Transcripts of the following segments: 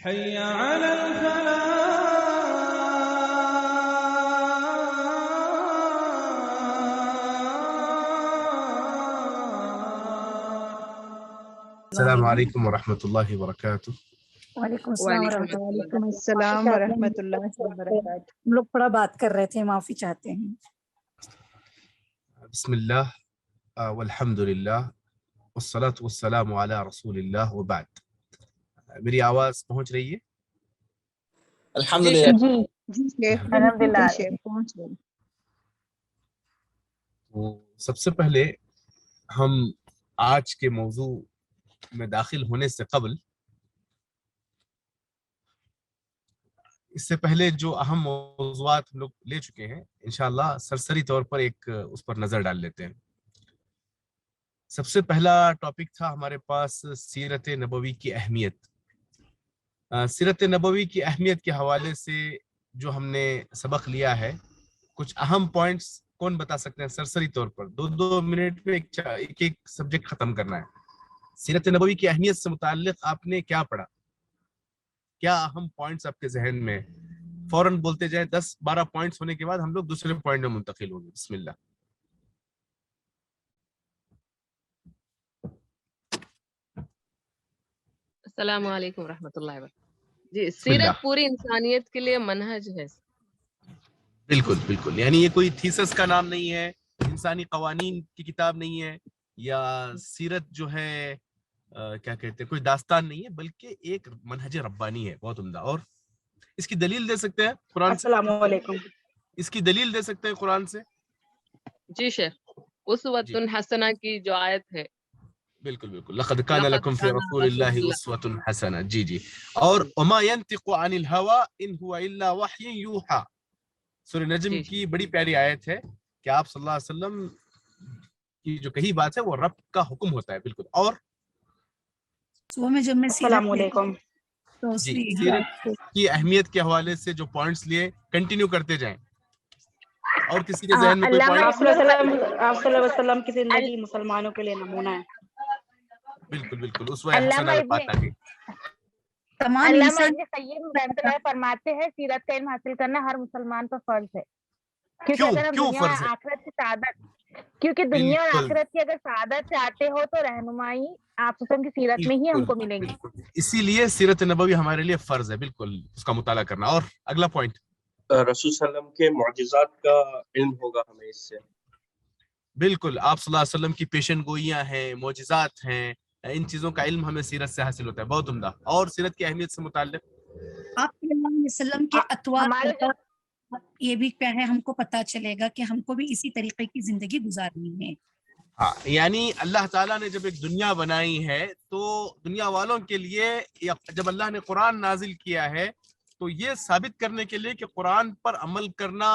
حي على الفلاح. السلام علیکم ورحمۃ اللہ وبرکاتہ۔ وعلیکم السلام ورحمۃ اللہ۔ وعلیکم السلام ورحمۃ اللہ وبرکاتہ۔ ہم لوگ تھوڑا بات کر رہے تھے، معافی چاہتے ہیں۔ بسم اللہ والحمد للہ والصلاة والسلام علی رسول اللہ وبعد۔ میری آواز پہنچ رہی ہے؟ الحمدللہ جی الحمدللہ۔ پہنچ گئے۔ تو سب سے پہلے ہم آج کے موضوع میں داخل ہونے سے قبل اس سے پہلے جو اہم موضوعات ہم لوگ لے چکے ہیں انشاءاللہ سرسری طور پر ایک اس پر نظر ڈال لیتے ہیں۔ سب سے پہلا ٹاپک تھا ہمارے پاس سیرت نبوی کی اہمیت۔ سیرت نبوی کی اہمیت کے حوالے سے جو ہم نے سبق لیا ہے، کچھ اہم پوائنٹس کون بتا سکتے ہیں سرسری طور پر؟ 2 منٹ میں ایک سبجیکٹ ختم کرنا ہے۔ سیرت نبوی کی اہمیت سے متعلق آپ نے کیا پڑھا؟ کیا اہم پوائنٹس آپ کے ذہن میں؟ فوراً بولتے جائیں، 10-12 پوائنٹس ہونے کے بعد ہم لوگ دوسرے پوائنٹ میں منتقل ہوں گے۔ بسم اللہ۔ السلام علیکم ورحمۃ اللہ وبرکاتہ۔ جی، سیرت پوری انسانیت کے لیے منہج ہے۔ بالکل بالکل، یعنی یہ کوئی تھیسس کا نام نہیں ہے، انسانی قوانین کی کتاب نہیں ہے، یا سیرت جو ہے کیا کہتے ہیں، کوئی داستان نہیں ہے، بلکہ ایک منہج ربانی ہے۔ بہت عمدہ۔ اور اس کی دلیل دے سکتے ہیں قرآن سے؟ السلام علیکم۔ اس کی دلیل دے سکتے ہیں قرآن سے؟ جی شیخ، اسوۃ حسنہ کی جو آیت ہے۔ بالکل بالکل، لقد کان لکم فی رسول اللہ اسوۃ حسنہ۔ جی جی۔ اور وما ينطق عن الهوى ان هو الا وحی یوحى، سورہ نجم کی بڑی پیاری آیت ہے کہ آپ صلی اللہ علیہ وسلم کی جو کہی بات ہے وہ رب کا حکم ہوتا ہے۔ بالکل۔ اور السلام علیکم۔ جی، سیرت کی اہمیت کے حوالے سے جو پوائنٹس لیے کنٹینیو کرتے جائیں۔ اور کسی کے ذہن میں کوئی پوائنٹ؟ آپ صلی اللہ علیہ وسلم کی زندگی مسلمانوں کے لیے نمونہ ہے۔ بالکل بالکل، اسوہ حسنہ میں بات آ گئی۔ علامہ ابن قیم رحمۃ اللہ فرماتے ہیں سیرت کا علم حاصل کرنا ہر مسلمان پر فرض ہے، کیونکہ اگر ہم دنیا اور آخرت کی سعادت، کیونکہ دنیا اور آخرت کی اگر سعادت چاہتے ہو تو رہنمائی آپ کی سیرت میں ہی ہم کو ملیں گی۔ اسی لیے سیرت نبوی ہمارے لیے فرض ہے، بالکل اس کا مطالعہ کرنا۔ اور اگلا پوائنٹ، رسول صلی اللہ علیہ وسلم کے معجزات کا علم ہوگا ہمیں اس سے۔ بالکل، آپ صلی اللہ علیہ وسلم کی پیشن گوئیاں ہیں، معجزات ہیں، ان چیزوں کا علم ہمیں سیرت سے حاصل ہوتا ہے۔ بہت عمدہ۔ اور سیرت کی اہمیت سے متعلق آپ صلی اللہ علیہ وسلم کے اطوار یہ بھی کیا ہے، ہم کو پتہ چلے گا کہ ہم کو بھی اسی طریقے کی زندگی گزارنی ہے۔ ہاں، یعنی اللہ تعالیٰ نے جب ایک دنیا بنائی ہے تو دنیا والوں کے لیے جب اللہ نے قرآن نازل کیا ہے تو یہ ثابت کرنے کے لیے کہ قرآن پر عمل کرنا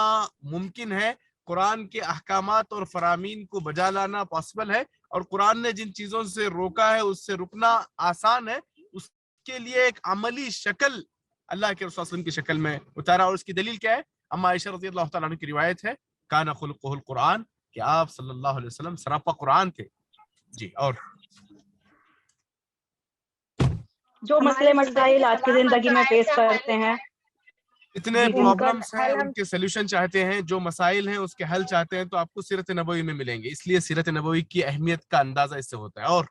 ممکن ہے، قرآن کے احکامات اور فرامین کو بجا لانا پاسبل ہے، اور قرآن نے جن چیزوں سے روکا ہے اس سے رکنا آسان ہے، اس کے لیے ایک عملی شکل اللہ کے رسول صلی اللہ علیہ وسلم کی شکل میں اتارا۔ اور اس کی دلیل کیا ہے؟ اما عائشہ رضی اللہ تعالیٰ عنہ کی روایت ہے، کان خلقہ القرآن، کہ آپ صلی اللہ علیہ وسلم سراپا قرآن تھے۔ جی۔ اور جو مسئلے مسائل آج کی زندگی میں فیس کرتے ہیں، اتنے پرابلمس ہیں، ان کے سلیوشن چاہتے ہیں، جو مسائل ہیں اس کے حل چاہتے ہیں، تو آپ کو سیرت نبوی میں ملیں گے۔ اس لیے سیرت نبوی کی اہمیت کا اندازہ اس سے ہوتا ہے۔ اور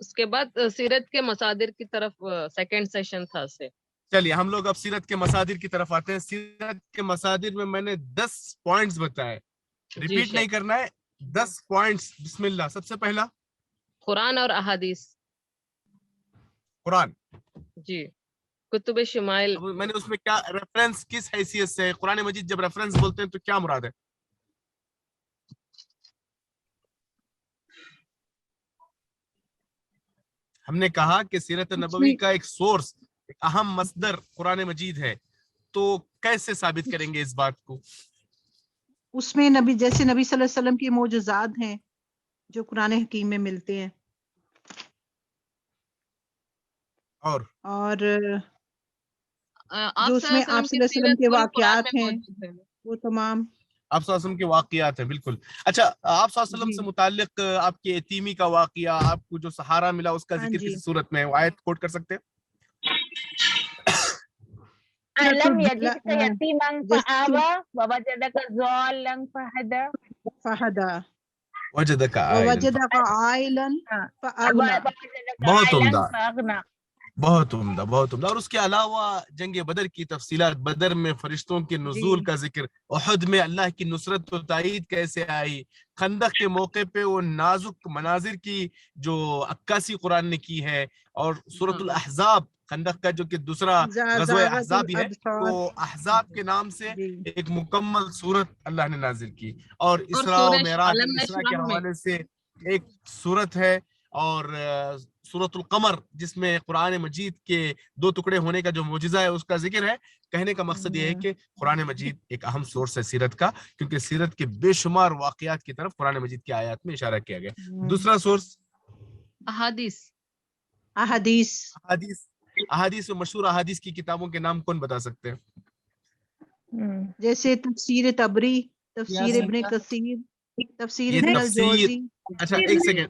اس کے بعد سیرت کے مصادر کی طرف سیکنڈ سیشن تھا اس سے۔ چلیے ہم لوگ اب سیرت کے مصادر کی طرف آتے ہیں۔ سیرت کے مصادر میں نے 10 پوائنٹس بتائے، ریپیٹ نہیں کرنا ہے، 10 پوائنٹس۔ بسم اللہ۔ سب سے پہلا قرآن اور احادیث۔ قرآن، جی، کتب شمائل۔ میں نے اس میں کیا ریفرنس کس حیثیت سے؟ قرآن مجید جب ریفرنس بولتے ہیں تو کیا مراد ہے؟ ہم نے کہا کہ سیرت نبوی کا ایک سورس، ایک اہم مصدر قرآن مجید ہے، تو کیسے ثابت کریں گے اس بات کو؟ اس میں جیسے نبی صلی اللہ علیہ وسلم کے معجزات ہیں جو قرآن حکیم میں ملتے ہیں، اور جو اس میں آپ صلی اللہ علیہ وسلم کے واقعات ہیں وہ تمام۔ آپ صلی اللہ علیہ وسلم کے واقعات ہیں. بالکل. اچھا آپ صلی اللہ علیہ وسلم سے متعلق آپ کے یتیمی کا واقعہ, آپ کو جو سہارا ملا اس کا ذکر کسی صورت میں آیت کوٹ کر سکتے ہیں؟ ألم يجدك يتيما فآوى ووجدك ضالا فهدى وجدك عائلا فأغنى. بہت عمدہ, بہت عمدہ, بہت عمدہ. اور اس کے علاوہ جنگ بدر کی تفصیلات, بدر میں فرشتوں کے نزول کا ذکر, احد میں اللہ کی نصرت و تائید کیسے آئی, خندق کے موقع پہ وہ نازک مناظر کی جو عکاسی قرآن نے کی ہے, اور سورۃ الاحزاب, خندق کا جو کہ دوسرا غزوہ احزاب ہے, تو احزاب کے نام سے ایک مکمل سورت اللہ نے نازل کی. اور اسراء و معراج, اسراء کے حوالے سے ایک سورت ہے, اور سورۃ القمر جس میں قرآن مجید کے 2 ٹکڑے ہونے کا جو معجزہ ہے اس کا ذکر ہے. کہنے کا مقصد یہ ہے کہ قرآن مجید ایک اہم سورس ہے سیرت کا, کیونکہ سیرت کے بے شمار واقعات کی طرف قرآن مجید کی آیات میں اشارہ کیا گیا. دوسرا سورس احادیث. احادیث احادیث و مشہور احادیث کی کتابوں کے نام کون بتا سکتے ہیں؟ جیسے تفسیر تبری, تفسیر ابن کثیر, تفسیر ابن الجوزی. اچھا ایک سیکنڈ,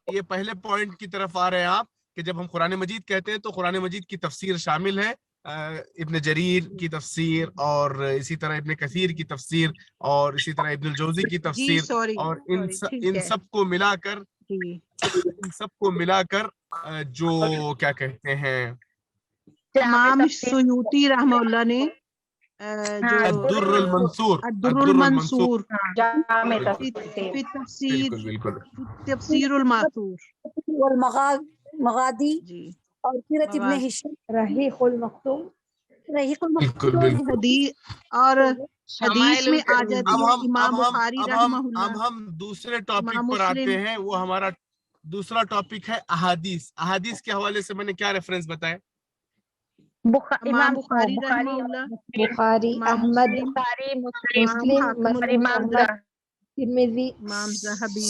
یہ پہلے پوائنٹ کی طرف آ رہے ہیں آپ, کہ جب ہم قرآن مجید کہتے ہیں تو قرآن مجید کی تفسیر شامل ہے, ابن جریر کی تفسیر, اور اسی طرح ابن کثیر کی تفسیر, اور اسی طرح ابن الجوزی کی تفسیر, اور ان سب کو ملا کر جو کیا کہتے ہیں, امام سیوطی رحمہ اللہ نے الدر المنصور فی تفسیر الماثور والمغادی, اور سیرت ابن ہشام رحیق المختوم. اور حدیث میں آ جاتی ہے امام بخاری رحمہ اللہ. اب ہم دوسرے ٹاپک پر آتے ہیں, وہ ہمارا دوسرا ٹاپک ہے احادیث. احادیث کے حوالے سے میں نے کیا ریفرنس بتایا؟ امام بخاری رحمہ اللہ, بخاری, احمد, مسلم, ترمذی, امام ذہبی,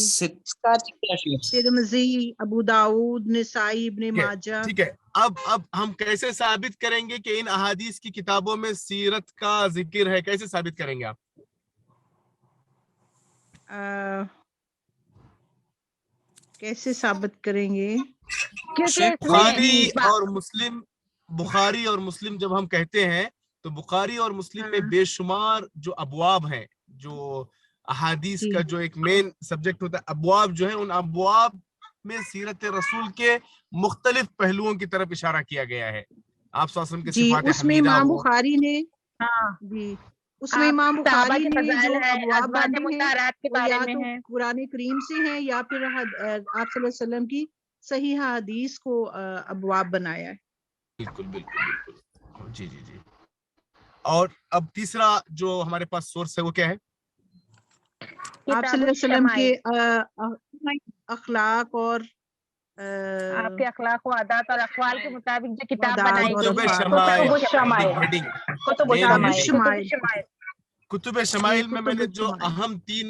ترمذی, ابو داؤد, نسائی, ابن ماجہ. ٹھیک ہے. اب ہم کیسے ثابت کریں گے کہ ان احادیث کی کتابوں میں سیرت کا ذکر ہے؟ کیسے ثابت کریں گے آپ؟ کیسے ثابت کریں گے؟ بخاری اور مسلم جب ہم کہتے ہیں تو بخاری اور مسلم میں بے شمار جو ابواب ہیں, جو احادیث کا جو ایک مین سبجیکٹ ہوتا ہے, ابواب جو ہیں, ان ابواب میں سیرت رسول کے مختلف پہلوؤں کی طرف اشارہ کیا گیا ہے. آپ صلی اللہ علیہ وسلم کے صفات حمیدہ, اس میں امام بخاری نے اس میں امام بخاری نے جو ابواب باندھے ہیں یا تو قرآن کریم سے ہیں یا پھر آپ صلی اللہ علیہ وسلم کی صحیح حدیث کو ابواب بنایا ہے. بالکل بالکل بالکل, جی جی جی. اور اب تیسرا جو ہمارے پاس سورس ہے وہ کیا ہے؟ آپ صلی اللہ علیہ وسلم کے اخلاق اور آپ کے اخلاق و عادات اور اقوال کے مطابق جو کتاب بنائی کتب شمائل میں نے جو اہم 3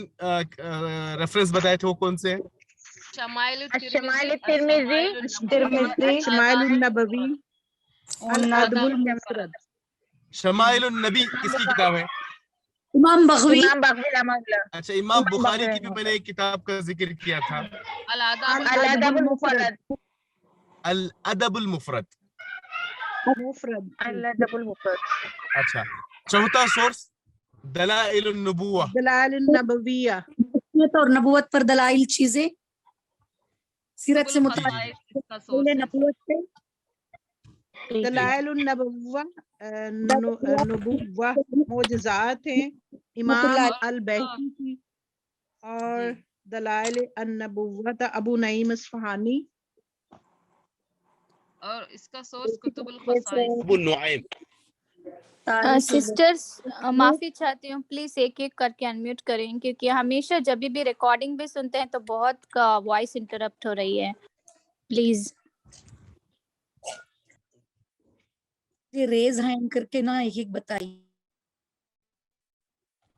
ریفرنس بتائے تھے وہ کون سے ہیں؟ شمائل الترمذی, شمائل النبوی, الادب المفرد. شمائل النبی کس کی کتاب ہے؟ امام بغوی. اچھا, امام بخاری کی بھی میں نے ایک کتاب کا ذکر کیا تھا, الادب المفرد. الادب المفرد. الادب المفرد. اچھا, چوتھا سورس دلائل النبوہ, دلائل النبویہ, اور نبوت پر دلائل چیزیں سیرت سے متعلق نبوت سے. دلائل النبوہ, نبوہ معجزات ہیں امام البیہقی کی, اور دلائل النبوہ ابو نعیم اصفہانی, اور اس کا سورس کتب الخصائص ابو نعیم. سسٹرز معافی چاہتی ہوں, پلیز ایک ایک کر کے انمیوٹ کریں, کیونکہ ہمیشہ جب بھی ریکارڈنگ بھی سنتے ہیں تو بہت کا وائس انٹرپٹ ہو رہی ہے. پلیز یہ ریز ہینڈ کر کے نا ایک ایک بتائیے.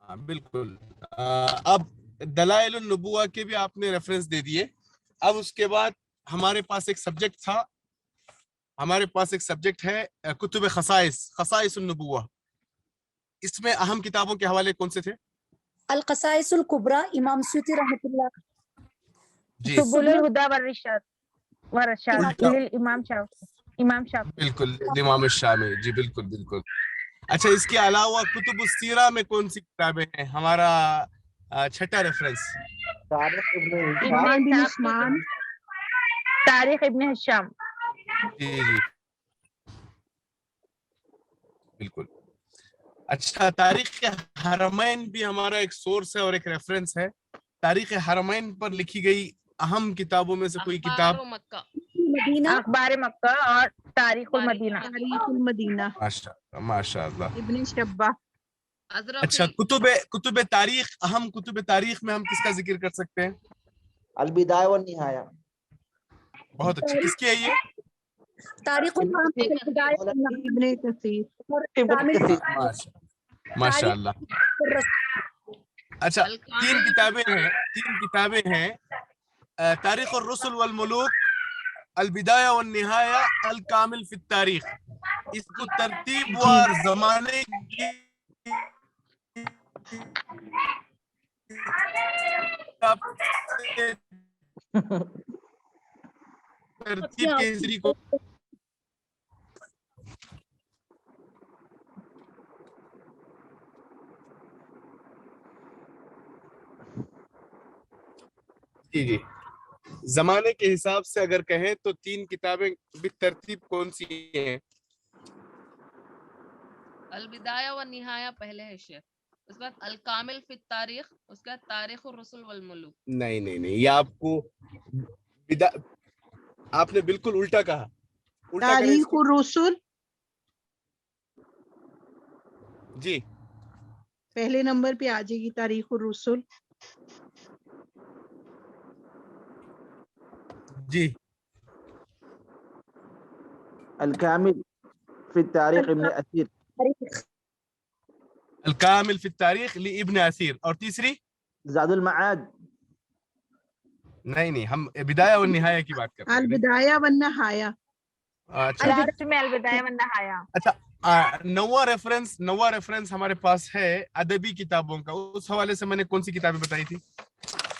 بالکل. اب دلائل النبوہ کے بھی آپ نے ریفرنس دے دیے. اب اس کے بعد ہمارے پاس ایک سبجیکٹ تھا, ہمارے پاس ایک سبجیکٹ ہے کتب خصائص, خصائص النبوہ. اس میں اہم کتابوں کے حوالے کون سے تھے؟ القصائص الکبریٰ امام سیوطی رحمۃ اللہ، جی سبل الہدی والرشاد امام شاف بالکل امام الشامی، جی بالکل بالکل. اچھا اس کے علاوہ کتب السیرہ میں کون سی کتابیں ہیں؟ ہمارا چھٹا ریفرنس تاریخ ابن ہشام. جی جی بالکل. اچھا تاریخ حرمین بھی ہمارا ایک سورس ہے اور ایک ریفرنس ہے. تاریخ حرمین پر لکھی گئی اہم کتابوں میں سے کوئی کتاب؟ اخبار مکہ اور تاریخ المدینہ. ماشاء اللہ ابن شبہ. اچھا کتب تاریخ، اہم کتب تاریخ میں ہم کس کا ذکر کر سکتے ہیں؟ البدایہ والنہایہ. بہت اچھا. کس کی ہے یہ؟ تاریخ ابن کثیر. ماشاء اللہ. اچھا تین کتابیں ہیں تاریخ الرسل والملوک، البدایہ والنہایہ، الکامل فی التاریخ. اس کو ترتیب وار زمانے کی ترتیب کے ہجری کو جی زمانے کے حساب سے اگر کہیں تو تین کتابیں بالترتیب کون سی ہیں؟ البدایہ والنہایہ پہلے ہے شیخ، اس کے بعد الکامل فی التاریخ، اس کے بعد تاریخ الرسل والملوک. نہیں یہ آپ نے بالکل الٹا کہا. تاریخ الرسل جی پہلے نمبر پہ آ جائے گی تاریخ الرسل. جی الکامل فی التاریخ ابن اثیر. الکامل فی التاریخ لابن اثیر. اور تیسری زاد المعاد. نہیں ہم بدایہ والنہایہ کی بات کر رہے ہیں. البدایہ والنہایہ. اچھا نواں ریفرنس ہمارے پاس ہے ادبی کتابوں کا. اس حوالے سے میں نے کون سی کتابیں بتائی تھی؟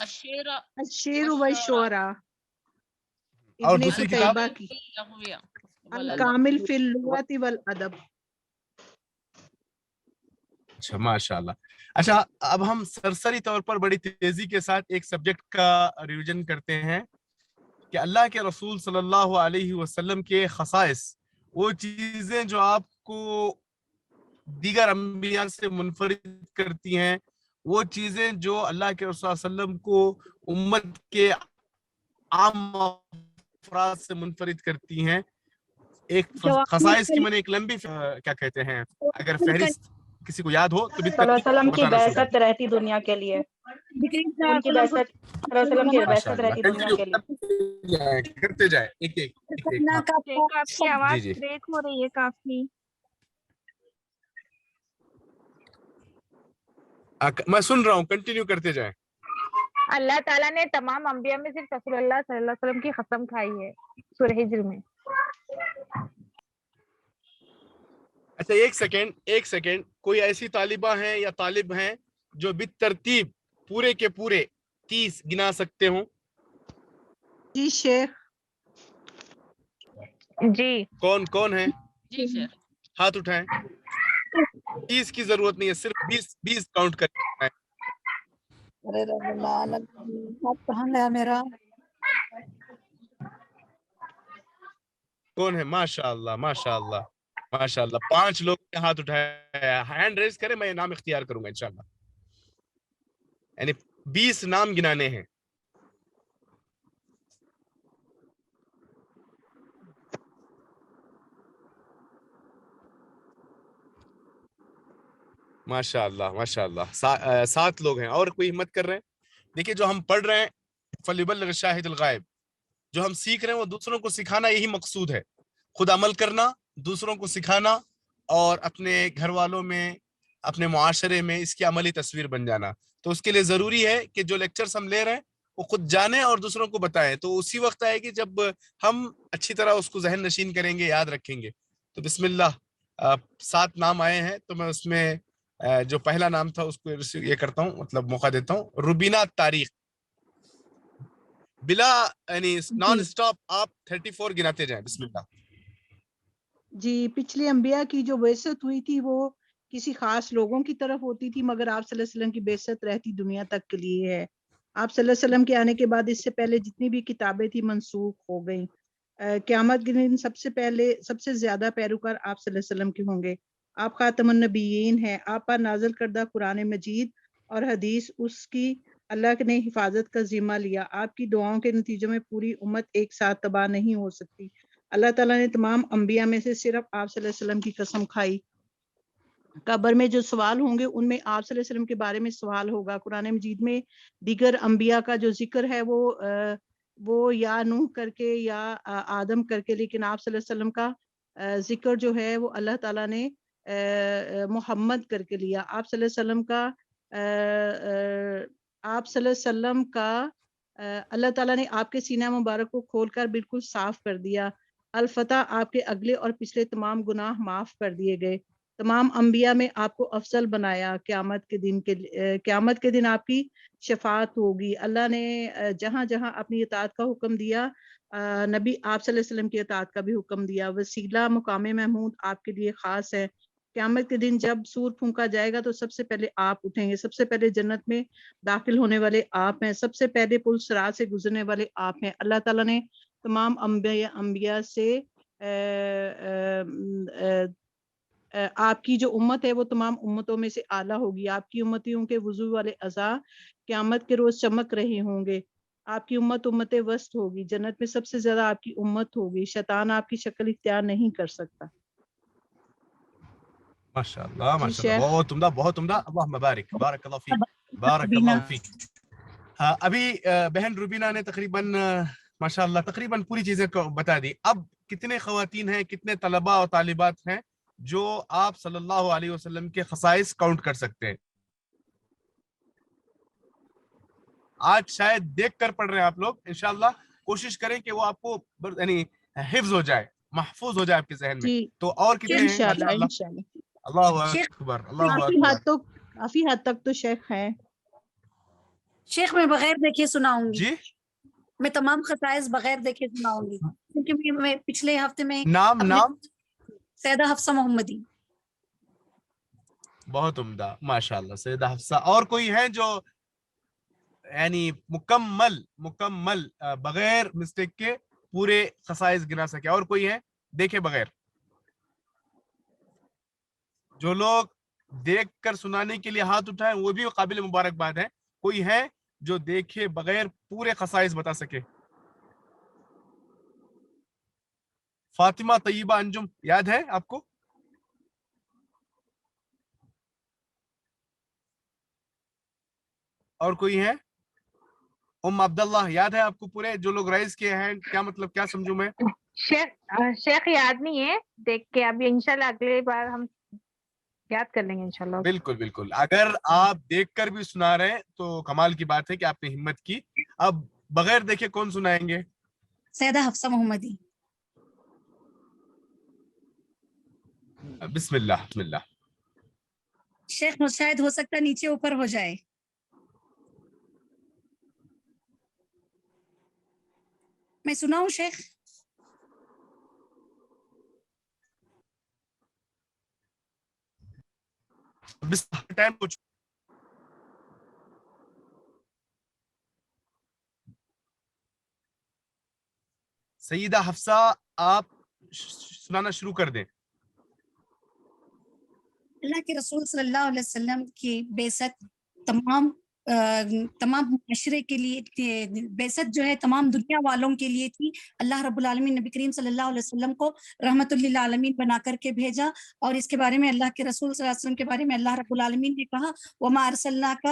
الشعر والشعراء. اور ابن دوسری کتاب قتیبہ کی الکامل فی اللغۃ والادب. اچھا ماشاء اللہ. اچھا اب ہم سرسری طور پر بڑی تیزی کے ساتھ ایک سبجیکٹ کا ریویژن کرتے ہیں کہ اللہ کے رسول صلی اللہ علیہ وسلم کے خصائص، وہ چیزیں جو آپ کو دیگر انبیاء سے منفرد کرتی ہیں، وہ چیزیں جو اللہ کے رسول صلی اللہ علیہ وسلم کو امت کے عام افراد سے منفرد کرتی ہیں. ایک خصائص کی میں نے ایک لمبی کیا کہتے ہیں، اگر فہرست کسی کو یاد ہو تو صلی اللہ علیہ وسلم کی بعثت رہتی دنیا کے لیے، ان کی بعثت صلی اللہ علیہ وسلم کی بعثت رہتی دنیا کے لیے. کرتے جائیں ایک ایک. آپ کی آواز بریک ہو رہی ہے کافی. میں سن رہا ہوں، کنٹینیو کرتے جائیں. اللہ تعالیٰ نے تمام انبیاء میں صرف رسول اللہ صلی اللہ علیہ وسلم کی قسم کھائی ہے سورہ ہجر میں. اچھا ایک سیکنڈ کوئی ایسی طالبہ ہیں یا طالب ہیں جو بالترتیب پورے کے پورے 30 گنا سکتے ہوں؟ جی شیخ. جی کون ہے؟ جی شیخ ہاتھ اٹھائیں. 30 کی ضرورت نہیں ہے، صرف 20 کاؤنٹ کرنا ہے. ارے رب اللہ کہاں گیا میرا؟ کون ہے؟ ماشاء اللہ 5 لوگ نے ہاتھ اٹھایا. ہینڈ ریز کریں، میں نام اختیار کروں گا انشاءاللہ. یعنی 20 نام گنانے ہیں. ماشاء اللہ 7 لوگ ہیں. اور کوئی ہمت کر رہے ہیں؟ دیکھیے جو ہم پڑھ رہے ہیں فَلْيُبَلِّغِ الشَّاهِدُ الْغَائِبُ، جو ہم سیکھ رہے ہیں وہ دوسروں کو سکھانا، یہی مقصود ہے. خود عمل کرنا، دوسروں کو سکھانا، اور اپنے گھر والوں میں، اپنے معاشرے میں اس کی عملی تصویر بن جانا. تو اس کے لیے ضروری ہے کہ جو لیکچرز ہم لے رہے ہیں وہ خود جانیں اور دوسروں کو بتائیں. تو اسی وقت آئے گی جب ہم اچھی طرح اس کو ذہن نشین کریں گے، یاد رکھیں گے. تو بسم اللہ. 7 نام آئے ہیں تو میں اس میں جو پہلا نام تھا اس کو یہ کرتا ہوں، مطلب موقع دیتا ہوں. روبینہ تاریخ، بلا یعنی نان سٹاپ آپ 34 گناتے جائیں. بسم اللہ. جی، پچھلے انبیاء کی جو بعثت ہوئی تھی وہ کسی خاص لوگوں کی طرف ہوتی تھی، مگر آپ صلی اللہ علیہ وسلم کی بعثت رہتی دنیا تک کے لیے ہے. آپ صلی اللہ علیہ وسلم کے آنے کے بعد اس سے پہلے جتنی بھی کتابیں تھی منسوخ ہو گئیں. قیامت کے دن سب سے زیادہ پیروکار آپ صلی اللہ علیہ وسلم کے ہوں گے. آپ خاتم النبیین ہیں. آپ پر نازل کردہ قرآن مجید اور حدیث اس کی اللہ نے حفاظت کا ذمہ لیا. آپ کی دعاؤں کے نتیجے میں پوری امت ایک ساتھ تباہ نہیں ہو سکتی. اللہ تعالیٰ نے تمام انبیاء میں سے صرف آپ صلی اللہ علیہ وسلم کی قسم کھائی. قبر میں جو سوال ہوں گے ان میں آپ صلی اللہ علیہ وسلم کے بارے میں سوال ہوگا. قرآن مجید میں دیگر انبیاء کا جو ذکر ہے وہ یا نوح کر کے یا آدم کر کے، لیکن آپ صلی اللہ علیہ وسلم کا ذکر جو ہے وہ اللہ تعالیٰ نے محمد کر کے لیا. آپ صلی اللہ علیہ وسلم کا اللہ تعالیٰ نے آپ کے سینہ مبارک کو کھول کر بالکل صاف کر دیا. الفتح آپ کے اگلے اور پچھلے تمام گناہ معاف کر دیے گئے. تمام انبیاء میں آپ کو افضل بنایا. قیامت کے دن آپ کی شفاعت ہوگی. اللہ نے جہاں جہاں اپنی اطاعت کا حکم دیا، نبی آپ صلی اللہ علیہ وسلم کی اطاعت کا بھی حکم دیا. وسیلہ مقام محمود آپ کے لیے خاص ہے. قیامت کے دن جب سور پھونکا جائے گا تو سب سے پہلے آپ اٹھیں گے. سب سے پہلے جنت میں داخل ہونے والے آپ ہیں. سب سے پہلے پل صراط سے گزرنے والے آپ ہیں. اللہ تعالیٰ نے تمام انبیاء سے آپ کی جو امت ہے وہ تمام امتوں میں سے اعلیٰ ہوگی. آپ کی امتیوں کے وضو والے اعضاء قیامت کے روز چمک رہے ہوں گے. آپ کی امت وسط ہوگی. جنت میں سب سے زیادہ آپ کی امت ہوگی. شیطان آپ کی شکل اختیار نہیں کر سکتا. ماشاءاللہ ماشاءاللہ، بہت عمدہ بہت عمدہ. اللہم بارک، بارک اللہ فیک، بارک اللہ فیک. ابھی بہن روبینہ نے تقریباً ماشاءاللہ تقریباً پوری چیزیں بتا دی. اب کتنے خواتین ہیں، کتنے طلباء اور طالبات ہیں جو آپ صلی اللہ علیہ وسلم کے خصائص کاؤنٹ کر سکتے ہیں؟ آج شاید دیکھ کر پڑھ رہے ہیں آپ لوگ. انشاءاللہ کوشش کریں کہ وہ آپ کو یعنی حفظ ہو جائے، محفوظ ہو جائے آپ کے ذہن میں. تو اور کتنے ہیں؟ انشاءاللہ. اللہ اکبر، اللہ اکبر. کافی حد تک تو شیخ ہیں. شیخ میں بغیر دیکھے سناؤں گی. جی، میں تمام خصائص بغیر دیکھے سناؤں گی، کیونکہ میں پچھلے ہفتے میں نام سیدہ حفصہ محمدی. بہت عمدہ ماشاءاللہ سیدہ حفصہ. اور کوئی ہے جو یعنی مکمل بغیر مسٹیک کے پورے خصائص گنا سکے؟ اور کوئی ہے دیکھے بغیر؟ جو لوگ دیکھ کر سنانے کے لیے ہاتھ اٹھائیں وہ بھی قابل مبارکباد ہے. کوئی ہے جو دیکھے بغیر پورے خصائص بتا سکے؟ فاطمہ طیبہ انجم یاد ہے آپ کو؟ اور کوئی ہے؟ ام عبداللہ یاد ہے آپ کو پورے جو لوگ رائز کیے ہیں؟ کیا مطلب کیا سمجھوں میں؟ شیخ یاد نہیں ہے، دیکھ کے ابھی انشاءاللہ اگلے بار ہم یاد کر لیں گے انشاءاللہ. بالکل بالکل. اگر آپ دیکھ کر بھی سنا رہے ہیں تو کمال کی بات ہے کہ آپ نے ہمت کی. اب بغیر دیکھے کون سنائیں گے؟ سیدہ حفصہ محمدی. بسم اللہ بسم اللہ. شیخ شاید ہو سکتا نیچے اوپر ہو جائے. میں سناؤں شیخ؟ ٹائم کچھ سیدہ حفصہ آپ سنانا شروع کر دیں. اللہ کے رسول صلی اللہ علیہ وسلم کی بعثت تمام معاشرے کے لیے، بعثت جو ہے تمام دنیا والوں کے لیے تھی. اللہ رب العالمین نبی کریم صلی اللہ علیہ وسلم کو رحمت للعالمین بنا کر کے بھیجا. اور اس کے بارے میں اللہ کے رسول صلی اللہ علیہ وسلم کے بارے میں اللہ رب العالمین نے کہا وما ارسلناک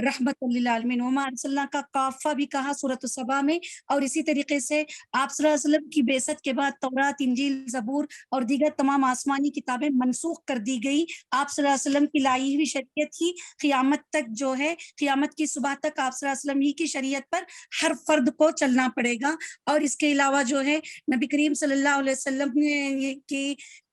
رحمت للعالمین، وما ارسلناک کافہ بھی کہا سورۃ السبا میں. اور اسی طریقے سے آپ صلی اللہ علیہ وسلم کی بعثت کے بعد تورات، انجیل، زبور اور دیگر تمام آسمانی کتابیں منسوخ کر دی گئی. آپ صلی اللہ علیہ وسلم کی لائی ہوئی شریعت ہی قیامت تک جو ہے، قیامت کی صبح تک آپ صلی اللہ علیہ وسلم ہی کی شریعت پر ہر فرد کو چلنا پڑے گا. اور اس کے علاوہ جو ہے نبی کریم صلی اللہ علیہ وسلم کی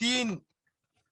3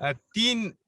3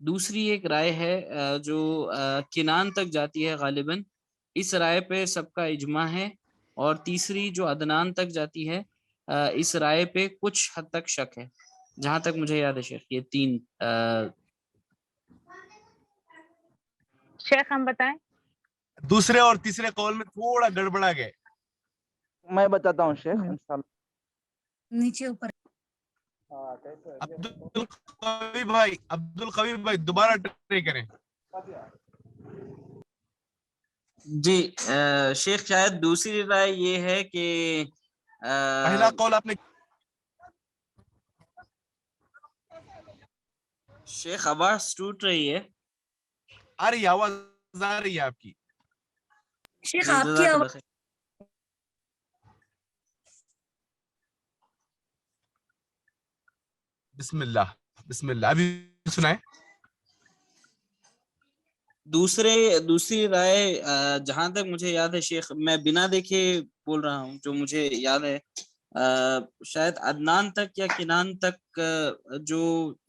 دوسری ایک رائے ہے جو کنان تک جاتی ہے غالباً، اس رائے پہ سب کا اجماع ہے، اور تیسری جو عدنان تک جاتی ہے اس رائے پہ کچھ حد تک شک ہے، جہاں تک مجھے یاد ہے شیخ یہ تین شیخ ہم بتائیں. دوسرے اور تیسرے قول میں تھوڑا گڑبڑا گئے. میں بتاتا ہوں شیخ انشاءاللہ. نیچے اوپر. عبد القوی بھائی دوبارہ ٹرائی کریں. جی شیخ شاید دوسری رائے یہ ہے کہ پہلا قول آپ نے شیخ آواز ٹوٹ رہی ہے. آ رہی آواز آ رہی ہے آپ کی. شیخ آپ کی آواز. بسم اللہ بسم اللہ. ابھی سنائیں. دوسری رائے جہاں تک مجھے یاد ہے شیخ، میں بنا دیکھے بول رہا ہوں، جو مجھے یاد ہے شاید عدنان تک یا کنان تک جو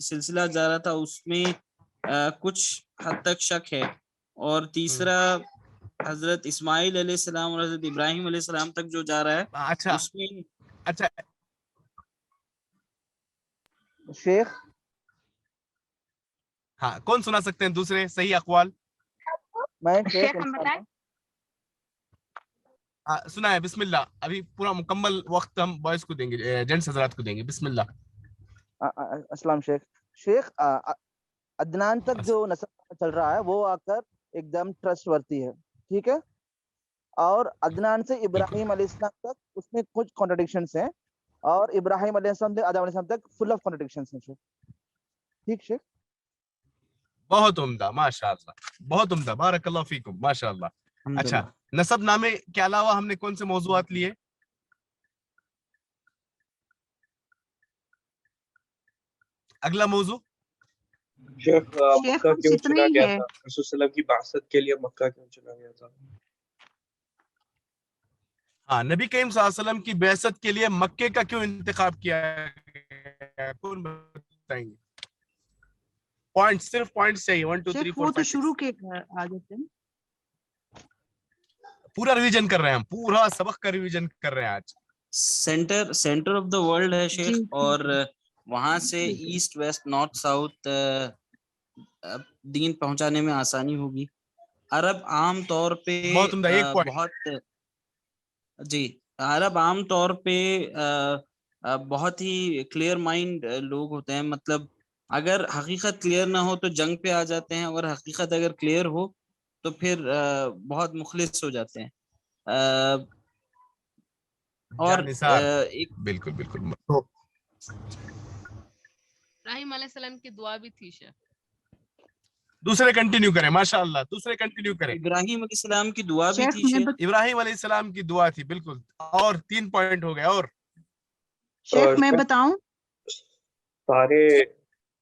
سلسلہ جا رہا تھا اس میں کچھ حد تک شک ہے، اور تیسرا حضرت اسماعیل علیہ السلام اور حضرت ابراہیم علیہ السلام تک جو جا رہا ہے اچھا اس میں اچھا شیخ ہاں کون سنا سکتے ہیں دوسرے صحیح اقوال؟ میں شیخ ہم بتائیں. سنا ہے. بسم اللہ. ابھی پورا مکمل وقت ہم بوائز کو دیں گے، جینٹس حضرات کو دیں گے. بسم اللہ. اسلام شیخ. شیخ عدنان تک جو نسب چل رہا ہے وہ آ کر ایک دم ٹرسٹ ورتی ہے، ٹھیک ہے، اور عدنان سے ابراہیم علیہ السلام تک اس میں کچھ کانٹرڈکشنز ہیں، اور ابراہیم علیہ السلام سے آدم علیہ السلام تک فل آف کانٹرڈکشنز ہیں. ٹھیک شیخ. بہت عمدہ ماشاء اللہ، بہت عمدہ. بارک اللہ فیکم ماشاء اللہ. اچھا نسب نامے کے علاوہ ہم نے کون سے موضوعات لیے؟ اگلا موضوع شیخ مکہ کیوں چنا گیا ہے. تھا؟ رسول صلی اللہ علیہ وسلم کی بعثت کے لیے مکہ کیوں چنا گیا تھا؟ ہاں نبی کریم صلی اللہ علیہ وسلم کی بعثت کے لیے مکے کا کیوں انتخاب کیا گیا؟ کون بتائیں گے؟ پوائنٹ صرف پوائنٹ چاہیے. 1 2 3 4 وہ تو 5 شروع کے آ جاتے ہیں. پورا ریویژن کر رہے ہیں ہم، پورا سبق کا ریویژن کر رہے ہیں آج. سینٹر آف دا ورلڈ ہے شیخ، اور وہاں سے ایسٹ ویسٹ نارتھ ساؤتھ دین پہنچانے میں آسانی ہوگی. عرب عام طور پہ بہت عمدہ. ایک پوائنٹ. جی عرب عام طور پہ بہت ہی کلیئر مائنڈ لوگ ہوتے ہیں، مطلب اگر حقیقت کلیئر نہ ہو تو جنگ پہ آ جاتے ہیں، اور حقیقت اگر کلیئر ہو تو پھر بہت مخلص ہو جاتے ہیں. اور بالکل بالکل. ابراہیم علیہ السلام کی دعا بھی تھی شیخ. دوسرے کنٹینیو کریں. ماشاء اللہ دوسرے کنٹینیو کریں. ابراہیم علیہ السلام کی دعا بھی تھی شیخ. ابراہیم علیہ السلام کی دعا تھی بالکل. اور 3 پوائنٹ ہو گئے. اور شیخ میں بتاؤں سارے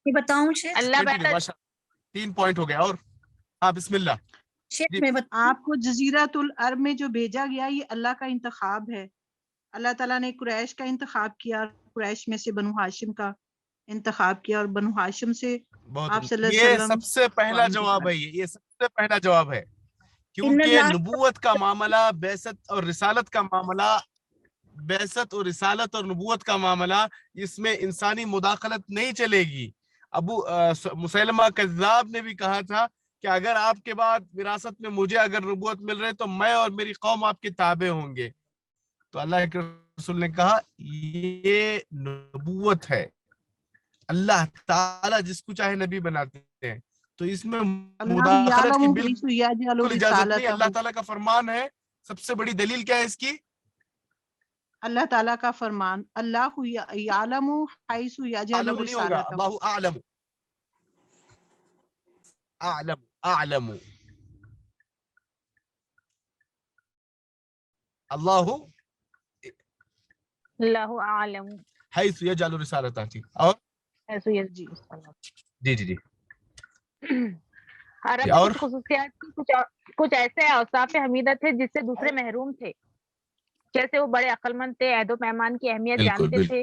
بتاؤں شیخ؟ اللہ 3 پوائنٹ ہو گئے. اور ہاں بسم اللہ. شیخ میں آپ کو جزیرۃ العرب میں جو بھیجا گیا یہ اللہ کا انتخاب ہے. اللہ تعالیٰ نے قریش کا انتخاب کیا، قریش میں سے بنو ہاشم کا انتخاب کیا، اور بنو ہاشم سے آپ صلی اللہ علیہ وسلم. یہ سب سے پہلا جواب ہے. یہ سب سے پہلا جواب ہے، کیونکہ نبوت کا معاملہ، بعثت اور رسالت کا معاملہ، بعثت اور رسالت اور نبوت کا معاملہ، اس میں انسانی مداخلت نہیں چلے گی. مسیلمہ کذاب نے بھی کہا تھا کہ اگر آپ کے بعد وراثت میں مجھے اگر نبوت مل رہے تو میں اور میری قوم آپ کے تابع ہوں گے. تو اللہ کے رسول نے کہا یہ نبوت ہے، اللہ تعالیٰ جس کو چاہے نبی بناتے ہیں، تو اس میں مداخلت کی بالکل اجازت نہیں. اللہ تعالیٰ کا فرمان ہے. سب سے بڑی دلیل کیا ہے اس کی؟ اللہ تعالیٰ کا فرمان، اللہ یعلم حیث یجعل رسالتہ. اللہ اعلم اعلم اعلم اللہ اعلم حیث یجعل رسالتہ تھی. اور جی جی جی عرب کی کچھ خصوصیات، کچھ ایسے اوصاف حمیدہ تھے جس سے دوسرے محروم تھے، جیسے وہ بڑے عقل مند تھے، عہد و پیمان کی اہمیت جانتے تھے،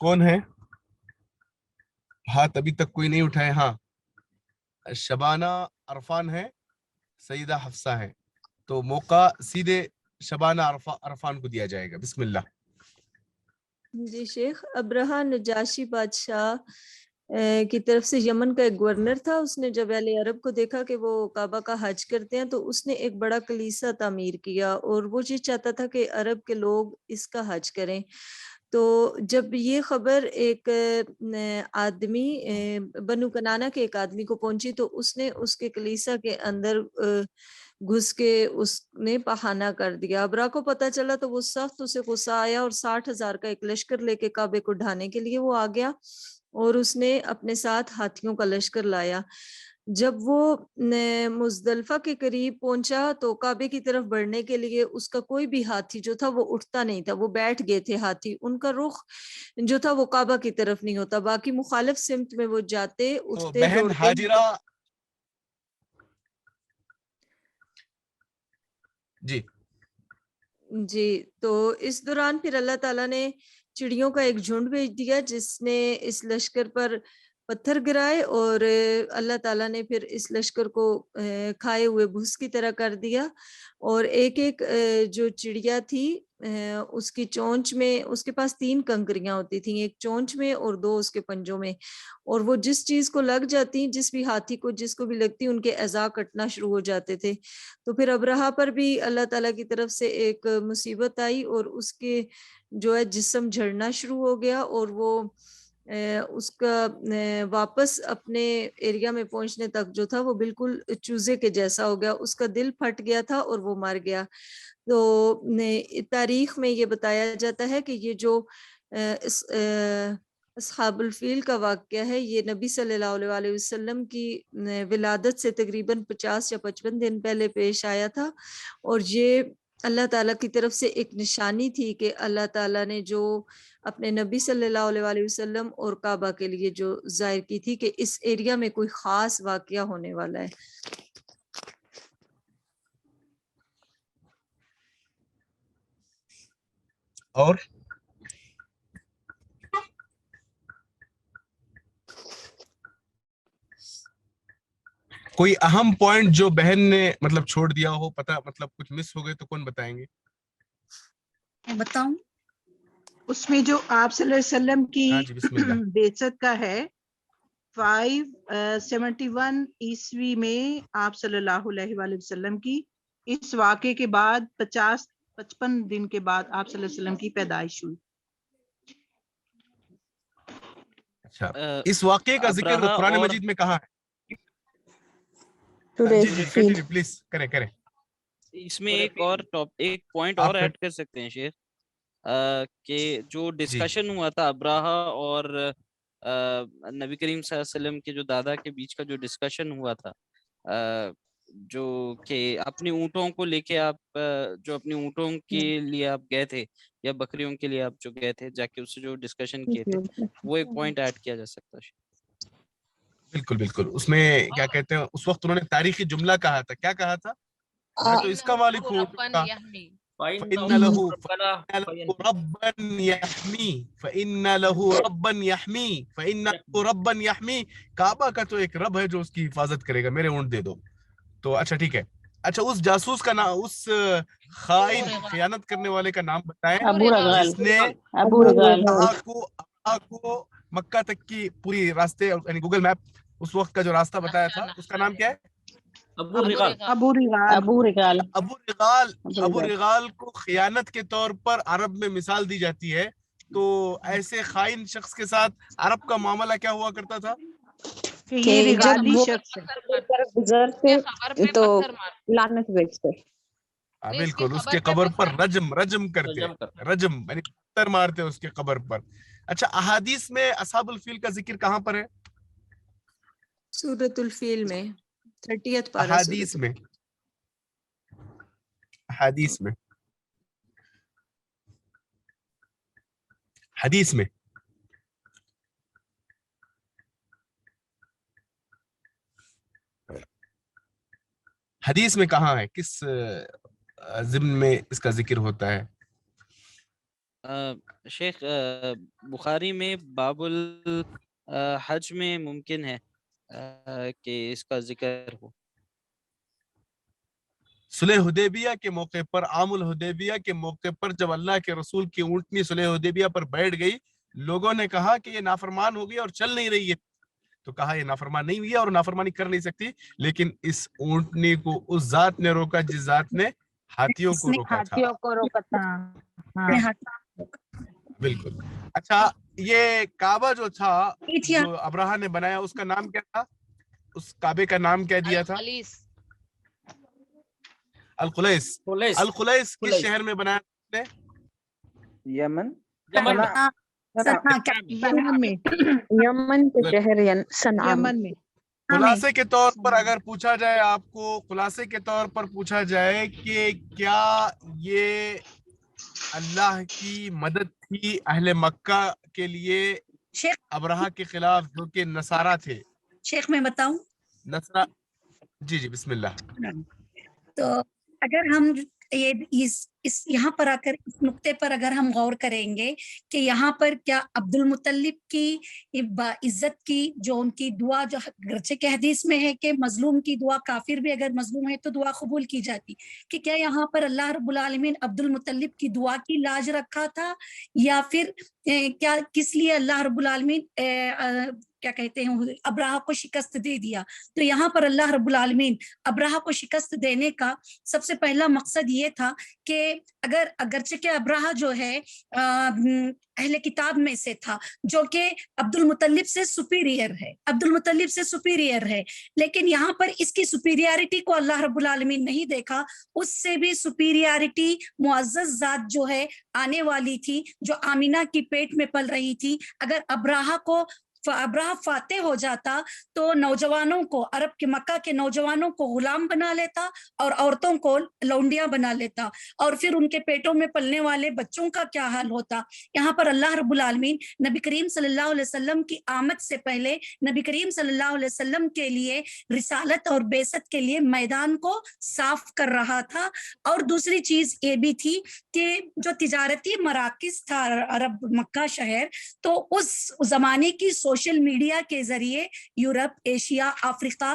کون ہے؟ ہاتھ ابھی تک کوئی نہیں اٹھائے. ہاں شبانہ عرفان ہے, سیدہ حفصہ ہے, تو موقع سیدھے شبانہ عرفان کو دیا جائے گا. بسم اللہ. جی شیخ, ابرہہ نجاشی بادشاہ کی طرف سے یمن کا ایک گورنر تھا. اس نے جب اہل عرب کو دیکھا کہ وہ کعبہ کا حج کرتے ہیں تو اس نے ایک بڑا کلیسا تعمیر کیا, اور وہ یہ چاہتا تھا کہ عرب کے لوگ اس کا حج کریں. تو جب یہ خبر ایک آدمی بنو کنانا کے ایک آدمی کو پہنچی تو اس نے اس کے کلیسا کے اندر گھس کے اس نے پہانہ کر دیا. ابرا کو پتہ چلا تو وہ سخت اسے غصہ آیا اور 60,000 کا ایک لشکر لے کے کعبے کو ڈھانے کے لیے وہ آ گیا, اور اس نے اپنے ساتھ ہاتھیوں کا لشکر لایا. جب وہ مزدلفہ کے قریب پہنچا تو کعبے کی طرف بڑھنے کے لیے اس کا کوئی بھی ہاتھی جو تھا وہ اٹھتا نہیں تھا, وہ بیٹھ گئے تھے ہاتھی. ان کا رخ جو تھا وہ کعبہ کی طرف نہیں ہوتا, باقی مخالف سمت میں وہ جاتے اٹھتے بہن دوڑتے. ہاجرہ جی, تو اس دوران پھر اللہ تعالیٰ نے چڑیوں کا ایک جھنڈ بھیج دیا جس نے اس لشکر پر پتھر گرائے, اور اللہ تعالیٰ نے پھر اس لشکر کو کھائے ہوئے بھوس کی طرح کر دیا. اور ایک ایک جو چڑیا تھی اس کی چونچ میں, اس کے پاس 3 کنکریاں ہوتی تھیں, ایک چونچ میں اور 2 اس کے پنجوں میں, اور وہ جس چیز کو لگ جاتی, جس بھی ہاتھی کو جس کو بھی لگتی, ان کے اعضاء کٹنا شروع ہو جاتے تھے. تو پھر ابرہہ پر بھی اللہ تعالیٰ کی طرف سے ایک مصیبت آئی اور اس کے جو ہے جسم جھڑنا شروع ہو گیا, اور وہ اس کا واپس اپنے ایریا میں پہنچنے تک جو تھا وہ بالکل چوزے کے جیسا ہو گیا, اس کا دل پھٹ گیا تھا اور وہ مر گیا. تو تاریخ میں یہ بتایا جاتا ہے کہ یہ جو اصحاب الفیل کا واقعہ ہے یہ نبی صلی اللہ علیہ وسلم کی ولادت سے تقریباً 50 یا 55 دن پہلے پیش آیا تھا, اور یہ اللہ تعالیٰ کی طرف سے ایک نشانی تھی کہ اللہ تعالیٰ نے جو اپنے نبی صلی اللہ علیہ وسلم اور کعبہ کے لیے جو ظاہر کی تھی کہ اس ایریا میں کوئی خاص واقعہ ہونے والا ہے. اور کوئی اہم پوائنٹ جو بہن نے مطلب چھوڑ دیا ہو, پتہ مطلب کچھ مس ہو گئے تو کون بتائیں گے؟ بتاؤں. اس میں جو آپ صلی اللہ علیہ وسلم کی بعثت کا ہے 571 عیسوی میں آپ صلی اللہ علیہ وآلہ وسلم کی اس واقعے کے بعد 55 دن کے بعد آپ صلی اللہ علیہ وسلم کی پیدائش ہوئی. اچھا, اس واقعے کا ذکر قرآن مجید میں کہاں ہے؟ جی پلیز کریں. اس میں ایک پوائنٹ اور ایڈ کر سکتے ہیں شیخ, کہ جو ڈسکشن ہوا تھا ابراہا اور نبی کریم صلی اللہ علیہ وسلم کے جو دادا کے بیچ کا جو ڈسکشن ہوا تھا, جو کہ اپنی اونٹوں کو لے کے آپ جو اپنی اونٹوں کے لیے آپ گئے تھے یا بکریوں کے لیے آپ جو گئے تھے جا کے اس سے جو ڈسکشن کیے تھے, وہ ایک پوائنٹ ایڈ کیا جا سکتا ہے. بالکل اس میں کیا کہتے ہیں, اس وقت انہوں نے تاریخی جملہ کہا تھا, کیا کہا تھا؟ میں تو اس کا مالک ہوں, فَإِنَّ لَهُ رَبًّا يَحْمِي, کعبہ کا تو ایک رب ہے جو اس کی حفاظت کرے گا, میرے اونٹ دے دو. تو اچھا ٹھیک ہے. اچھا, اس جاسوس کا نام, اس خائن خیانت کرنے والے کا نام بتائیں جس نے کو مکہ تک کی پوری راستے یعنی گوگل میپ اس وقت کا جو راستہ بتایا تھا, اس کا نام کیا ہے؟ ابو رغال کو خیانت کے طور پر عرب میں مثال دی جاتی ہے. تو ایسے خائن شخص کے ساتھ عرب کا معاملہ کیا ہوا کرتا تھا کہ رغالی شخص گزرتے تو لعنت بھیجتے. بالکل, اس کے قبر پر رجم کرتے, رجم یعنی پتھر مارتے اس کے قبر پر. اچھا, احادیث میں اصحاب الفیل کا ذکر کہاں پر ہے؟ سورۃ الفیل میں 30th پارہ. احادیث میں حدیث میں حدیث میں کہاں ہے, کس ضمن میں اس کا ذکر ہوتا ہے؟ شیخ بخاری میں باب الحج میں ممکن ہے کہ اس کا ذکر ہو؟ صلح حدیبیہ کے موقع پر، عام الحدیبیہ کے موقع پر جب اللہ کے رسول کی اونٹنی صلح حدیبیہ پر بیٹھ گئی، لوگوں نے کہا کہ یہ نافرمان ہو گئی اور چل نہیں رہی ہے، تو کہا یہ نافرمان نہیں ہوئی ہے اور نافرمانی کر نہیں سکتی، لیکن اس اونٹنی کو اس ذات نے روکا جس ذات نے ہاتھیوں کو روکا تھا۔ ہاتھیوں کو روکا تھا، بالکل۔ اچھا، یہ کعبہ جو تھا جو ابرہہ نے بنایا، اس کا نام کیا تھا؟ اس کعبے کا نام کیا دیا تھا؟ القلیس۔ القلیس کس شہر میں بنایا؟ یمن۔ یمن کے شہر صنعاء میں۔ خلاصے کے طور پر اگر پوچھا جائے آپ کو، خلاصے کے طور پر پوچھا جائے کہ کیا یہ اللہ کی مدد تھی اہل مکہ کے لیے ابرہہ کے خلاف جو کہ نصارہ تھے؟ شیخ میں بتاؤں؟ نصارہ، جی جی بسم اللہ۔ تو اگر ہم یہاں پر آ کر اس نقطے پر اگر ہم غور کریں گے کہ یہاں پر کیا عبد المطلب کی عزت کی جو ان کی دعا، جو گرچہ کہ حدیث میں ہے کہ مظلوم کی دعا، کافر بھی اگر مظلوم ہے تو دعا قبول کی جاتی، کہ کیا یہاں پر اللہ رب العالمین عبد المطلب کی دعا کی لاج رکھا تھا، یا پھر کیا کس لیے اللہ رب العالمین کیا کہتے ہیں ابرہہ کو شکست دے دیا؟ تو یہاں پر اللہ رب العالمین ابرہہ کو شکست دینے کا سب سے پہلا مقصد یہ تھا کہ اگرچہ کہ ابرہہ جو ہے اہل کتاب میں سے تھا، جو کہ عبد المطلب سے سپیریئر ہے، عبد المطلب سے سپیریئر ہے، لیکن یہاں پر اس کی سپیریارٹی کو اللہ رب العالمین نہیں دیکھا، اس سے بھی سپیریارٹی معزز ذات جو ہے آنے والی تھی، جو آمینہ کی پیٹ میں پل رہی تھی۔ اگر ابرہہ فاتح ہو جاتا تو نوجوانوں کو، عرب کے مکہ کے نوجوانوں کو غلام بنا لیتا اور عورتوں کو لونڈیاں بنا لیتا، اور پھر ان کے پیٹوں میں پلنے والے بچوں کا کیا حال ہوتا؟ یہاں پر اللہ رب العالمین نبی کریم صلی اللہ علیہ وسلم کی آمد سے پہلے نبی کریم صلی اللہ علیہ وسلم کے لیے رسالت اور بعثت کے لیے میدان کو صاف کر رہا تھا۔ اور دوسری چیز یہ بھی تھی کہ جو تجارتی مراکز تھا عرب مکہ شہر، تو اس زمانے کی سوشل میڈیا کے ذریعے یورپ، ایشیا، افریقہ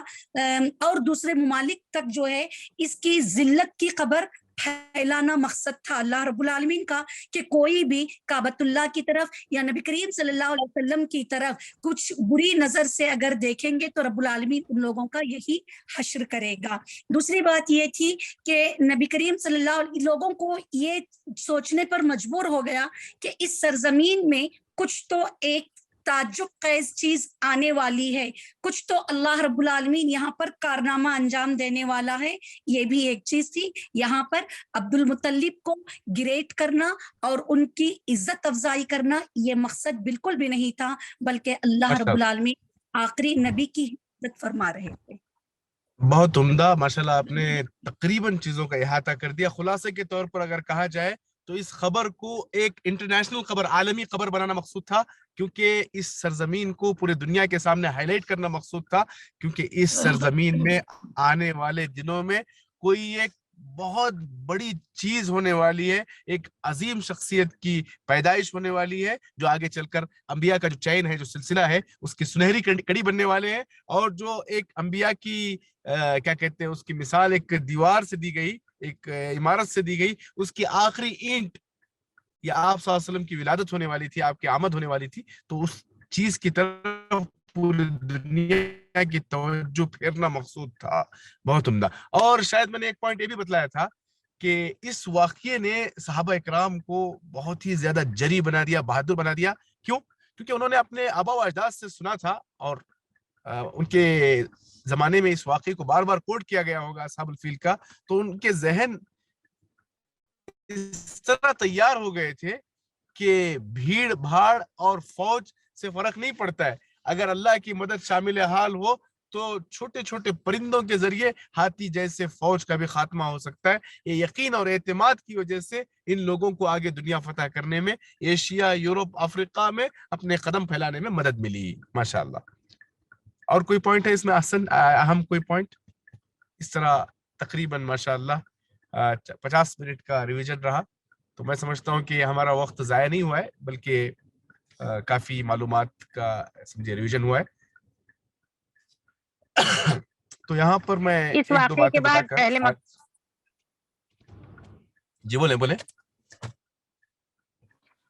اور دوسرے ممالک تک جو ہے اس کی ذلت کی خبر پھیلانا مقصد تھا اللہ رب العالمین کا، کہ کوئی بھی کعبۃ اللہ کی طرف یا نبی کریم صلی اللہ علیہ وسلم کی طرف کچھ بری نظر سے اگر دیکھیں گے تو رب العالمین ان لوگوں کا یہی حشر کرے گا۔ دوسری بات یہ تھی کہ نبی کریم صلی اللہ علیہ لوگوں کو یہ سوچنے پر مجبور ہو گیا کہ اس سرزمین میں کچھ تو ایک تعجب خیز چیز آنے والی ہے، کچھ تو اللہ رب العالمین یہاں پر کارنامہ انجام دینے والا ہے۔ یہ بھی ایک چیز تھی۔ یہاں پر عبد المطلب کو گریٹ کرنا اور ان کی عزت افزائی کرنا یہ مقصد بالکل بھی نہیں تھا، بلکہ اللہ رب العالمین آخری نبی کی عزت فرما رہے تھے۔ بہت عمدہ، ماشاءاللہ آپ نے تقریباً چیزوں کا احاطہ کر دیا۔ خلاصے کے طور پر اگر کہا جائے تو اس خبر کو ایک انٹرنیشنل خبر، عالمی خبر بنانا مقصود تھا، کیونکہ اس سرزمین کو پورے دنیا کے سامنے ہائی لائٹ کرنا مقصود تھا، کیونکہ اس سرزمین میں آنے والے دنوں میں کوئی ایک بہت بڑی چیز ہونے والی ہے، ایک عظیم شخصیت کی پیدائش ہونے والی ہے، جو آگے چل کر انبیاء کا جو چین ہے، جو سلسلہ ہے، اس کی سنہری کڑی بننے والے ہیں، اور جو ایک انبیاء کی کیا کہتے ہیں اس کی مثال ایک دیوار سے دی گئی، ایک عمارت سے دی گئی، اس کی آخری اینٹ یا آپ صلی اللہ علیہ وسلم کی ولادت ہونے والی تھی، آپ کی آمد ہونے والی تھی، تو اس چیز کی طرف پوری دنیا کی توجہ پھیرنا مقصود تھا۔ بہت عمدہ۔ اور شاید میں نے ایک پوائنٹ یہ بھی بتلایا تھا کہ اس واقعے نے صحابہ اکرام کو بہت ہی زیادہ جری بنا دیا، بہادر بنا دیا۔ کیوں؟ کیونکہ انہوں نے اپنے آبا و اجداد سے سنا تھا، اور ان کے زمانے میں اس واقعے کو بار بار کوٹ کیا گیا ہوگا اصحاب الفیل کا، تو ان کے ذہن اس طرح تیار ہو گئے تھے کہ بھیڑ بھاڑ اور فوج سے فرق نہیں پڑتا ہے، اگر اللہ کی مدد شامل حال ہو تو چھوٹے چھوٹے پرندوں کے ذریعے ہاتھی جیسے فوج کا بھی خاتمہ ہو سکتا ہے۔ یہ یقین اور اعتماد کی وجہ سے ان لوگوں کو آگے دنیا فتح کرنے میں، ایشیا، یورپ، افریقہ میں اپنے قدم پھیلانے میں مدد ملی۔ ماشاءاللہ۔ اور کوئی پوائنٹ ہے اس میں اہم کوئی پوائنٹ؟ اس طرح تقریباً ماشاءاللہ 50 منٹ کا ریویژن رہا۔ تو میں سمجھتا ہوں کہ ہمارا وقت ضائع نہیں ہوا ہے بلکہ کافی معلومات کا سمجھے ریویژن ہوا ہے. تو یہاں پر میں اس ایک دو واقعے باتیں کے بتا بعد کر جی بولیں.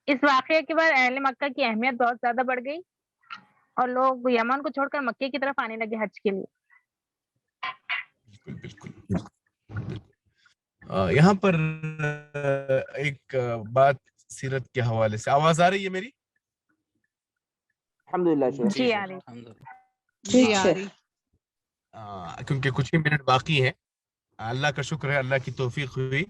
اس واقعے کے بعد اہل مکہ کی اہمیت بہت زیادہ بڑھ گئی اور لوگ یمن کو چھوڑ کر مکے کی طرف آنے لگے حج کے لیے. بالکل. یہاں پر ایک بات سیرت کے حوالے سے. آواز آ رہی ہے میری؟ الحمدللہ شیخ. جی آ رہی. جی آ رہی. کیونکہ کچھ ہی منٹ باقی ہیں. اللہ کا شکر ہے، اللہ کی توفیق ہوئی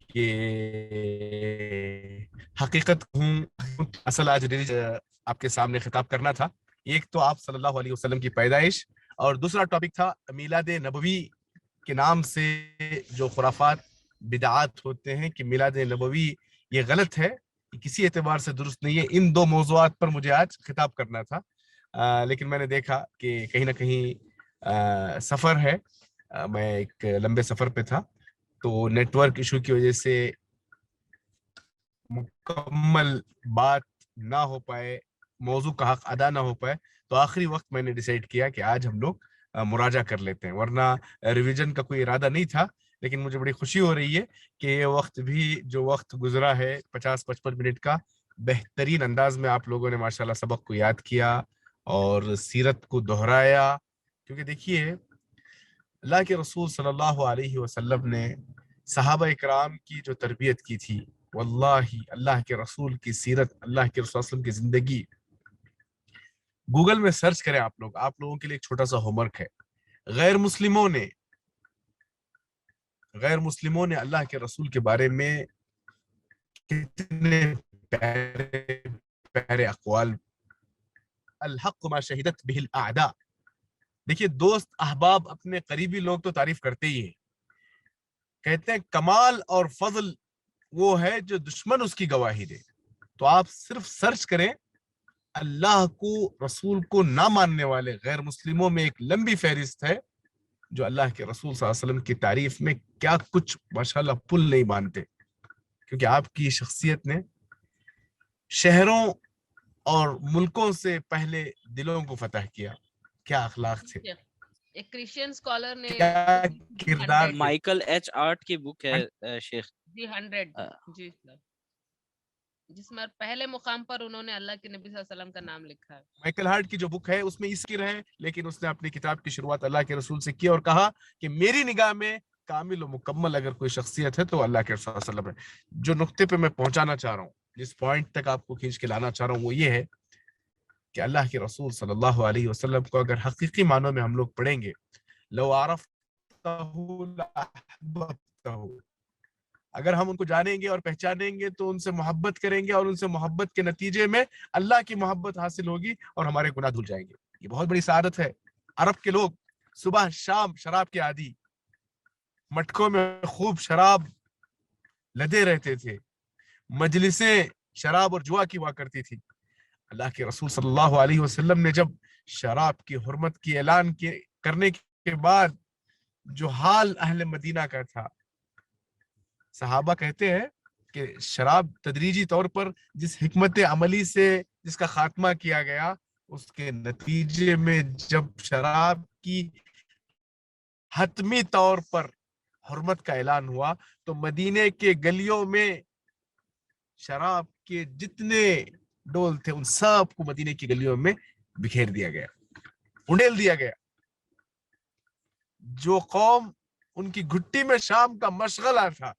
کہ حقیقت اصل آج آپ کے سامنے خطاب کرنا تھا. ایک تو آپ صلی اللہ علیہ وسلم کی پیدائش، اور دوسرا ٹاپک تھا میلاد نبوی کے نام سے جو خرافات بدعات ہوتے ہیں کہ میلاد نبوی یہ غلط ہے، کسی اعتبار سے درست نہیں ہے. ان دو موضوعات پر مجھے آج خطاب کرنا تھا، لیکن میں نے دیکھا کہ کہیں نہ کہیں سفر ہے، میں ایک لمبے سفر پہ تھا، تو نیٹ ورک ایشو کی وجہ سے مکمل بات نہ ہو پائے، موضوع کا حق ادا نہ ہو پائے. تو آخری وقت میں نے ڈیسائیڈ کیا کہ آج ہم لوگ مراجعہ کر لیتے ہیں، ورنہ ریویژن کا کوئی ارادہ نہیں تھا. لیکن مجھے بڑی خوشی ہو رہی ہے کہ یہ وقت بھی جو وقت گزرا ہے 50-55 منٹ کا، بہترین انداز میں آپ لوگوں نے ماشاءاللہ سبق کو یاد کیا اور سیرت کو دہرایا. کیونکہ دیکھیے اللہ کے رسول صلی اللہ علیہ وسلم نے صحابہ اکرام کی جو تربیت کی تھی، واللہ اللہ کے رسول کی سیرت، اللہ کے رسول صلی اللہ علیہ وسلم کی زندگی گوگل میں سرچ کریں آپ لوگوں کے لیے ایک چھوٹا سا ہوم ورک ہے. غیر مسلموں نے اللہ کے رسول کے بارے میں کتنے پیارے اقوال. الحق ما شہدت به الاعداء. دیکھیے دوست احباب اپنے قریبی لوگ تو تعریف کرتے ہی ہیں، کہتے ہیں کمال اور فضل وہ ہے جو دشمن اس کی گواہی دے. تو آپ صرف سرچ کریں اللہ کو رسول کو نہ ماننے والے غیر مسلموں میں ایک لمبی فہرست ہے جو اللہ کے رسول صلی اللہ علیہ وسلم کی تعریف میں کیا کچھ ماشاءاللہ پل نہیں مانتے، کیونکہ آپ کی شخصیت نے شہروں اور ملکوں سے پہلے دلوں کو فتح کیا. کیا اخلاق تھے. ایک کرسچین اسکالر نے کیا کردار. مائیکل ایچ آرٹ کی بک ہے شیخ جی 100 جی سر، جس میں پہلے مقام پر انہوں نے اللہ کے نبی صلی اللہ علیہ وسلم کا نام لکھا ہے. مائیکل ہارٹ کی جو بک ہے اس میں اس کی ہے، لیکن اس نے اپنی کتاب کی شروعات اللہ کے رسول سے کی اور کہا کہ میری نگاہ میں کامل و مکمل اگر کوئی شخصیت ہے تو اللہ کے رسول صلی اللہ علیہ وسلم ہے. جو نقطے پہ میں پہنچانا چاہ رہا ہوں، جس پوائنٹ تک آپ کو کھینچ کے لانا چاہ رہا ہوں، وہ یہ ہے کہ اللہ کے رسول صلی اللہ علیہ وسلم کو اگر حقیقی معنوں میں ہم لوگ پڑھیں گے، لو عرفتہ لأحببتہ، اگر ہم ان کو جانیں گے اور پہچانیں گے تو ان سے محبت کریں گے، اور ان سے محبت کے نتیجے میں اللہ کی محبت حاصل ہوگی اور ہمارے گناہ دھل جائیں گے. یہ بہت بڑی سعادت ہے. عرب کے لوگ صبح شام شراب کے عادی، مٹکوں میں خوب شراب لدے رہتے تھے، مجلسیں شراب اور جوا کی ہوا کرتی تھی. اللہ کے رسول صلی اللہ علیہ وسلم نے جب شراب کی حرمت کی اعلان کرنے کے بعد جو حال اہل مدینہ کا تھا، صحابہ کہتے ہیں کہ شراب تدریجی طور پر جس حکمت عملی سے جس کا خاتمہ کیا گیا، اس کے نتیجے میں جب شراب کی حتمی طور پر حرمت کا اعلان ہوا تو مدینے کے گلیوں میں شراب کے جتنے ڈول تھے ان سب کو مدینے کی گلیوں میں بکھیر دیا گیا، انڈیل دیا گیا. جو قوم ان کی گھٹی میں شام کا مشغلہ تھا،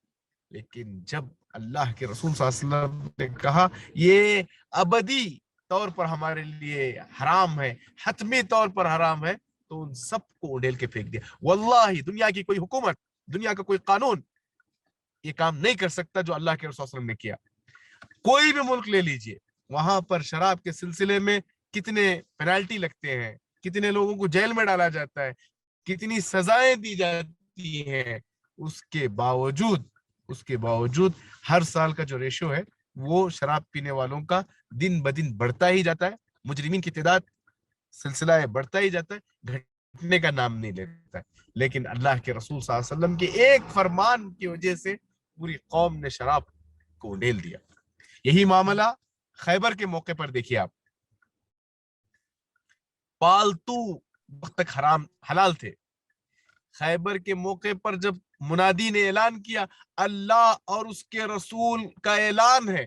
لیکن جب اللہ کے رسول صلی اللہ علیہ وسلم نے کہا یہ ابدی طور پر ہمارے لیے حرام ہے، حتمی طور پر حرام ہے، تو ان سب کو اڈیل کے پھینک دیا. واللہ دنیا کی کوئی حکومت، دنیا کا کوئی قانون یہ کام نہیں کر سکتا جو اللہ کے رسول صلی اللہ علیہ وسلم نے کیا. کوئی بھی ملک لے لیجئے، وہاں پر شراب کے سلسلے میں کتنے پینالٹی لگتے ہیں، کتنے لوگوں کو جیل میں ڈالا جاتا ہے، کتنی سزائیں دی جاتی ہیں. اس کے باوجود ہر سال کا جو ریشو ہے وہ شراب پینے والوں کا دن بدن بڑھتا ہی جاتا ہے، مجرمین کی تعداد سلسلہ بڑھتا ہی جاتا ہے، گھٹنے کا نام نہیں لیتا ہے. لیکن اللہ کے رسول صلی اللہ علیہ وسلم کے ایک فرمان کی وجہ سے پوری قوم نے شراب کو ڈھیل دیا. یہی معاملہ خیبر کے موقع پر دیکھیے آپ. پالتو وقت تک حلال تھے. خیبر کے موقع پر جب منادی نے اعلان کیا اللہ اور اس کے رسول کا اعلان ہے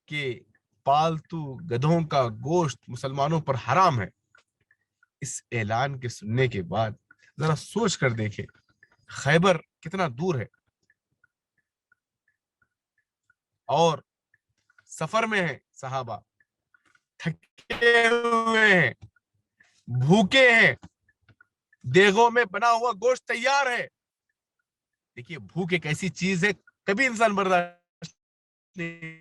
کہ پالتو گدھوں کا گوشت مسلمانوں پر حرام ہے، اس اعلان کے سننے کے بعد ذرا سوچ کر دیکھیں خیبر کتنا دور ہے، اور سفر میں ہیں صحابہ، تھکے ہوئے ہیں، بھوکے ہیں، دیگوں میں بنا ہوا گوشت تیار ہے. دیکھیے بھوک ایک ایسی چیز ہے کبھی انسان برداشت نہیں.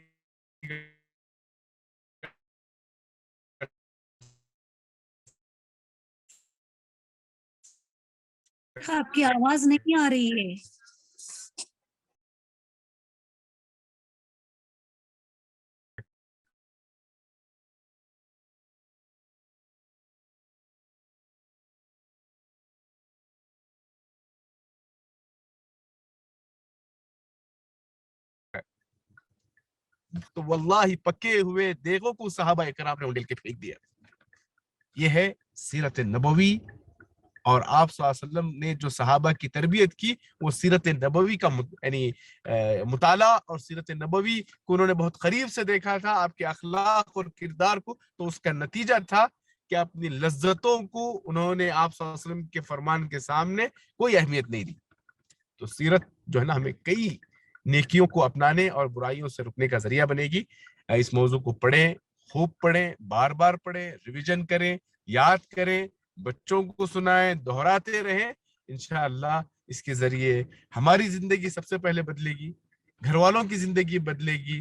آپ کی آواز نہیں آ رہی ہے. تو واللہ پکے ہوئے دیگوں کو صحابہ اکرام نے اونڈل کے پھینک دیا. یہ ہے سیرت نبوی، اور آپ صلی اللہ علیہ وسلم نے جو صحابہ کی تربیت کی وہ سیرت نبوی کا یعنی مطالعہ اور سیرت نبوی کو انہوں نے بہت قریب سے دیکھا تھا، آپ کے اخلاق اور کردار کو. تو اس کا نتیجہ تھا کہ اپنی لذتوں کو انہوں نے آپ صلی اللہ علیہ وسلم کے فرمان کے سامنے کوئی اہمیت نہیں دی. تو سیرت جو ہے نا ہمیں کئی نیکیوں کو اپنانے اور برائیوں سے رکنے کا ذریعہ بنے گی. اس موضوع کو پڑھیں، خوب پڑھیں، بار بار پڑھیں، ریویژن کریں، یاد کریں، بچوں کو سنائیں، دہراتے رہیں. انشاءاللہ اس کے ذریعے ہماری زندگی سب سے پہلے بدلے گی، گھر والوں کی زندگی بدلے گی،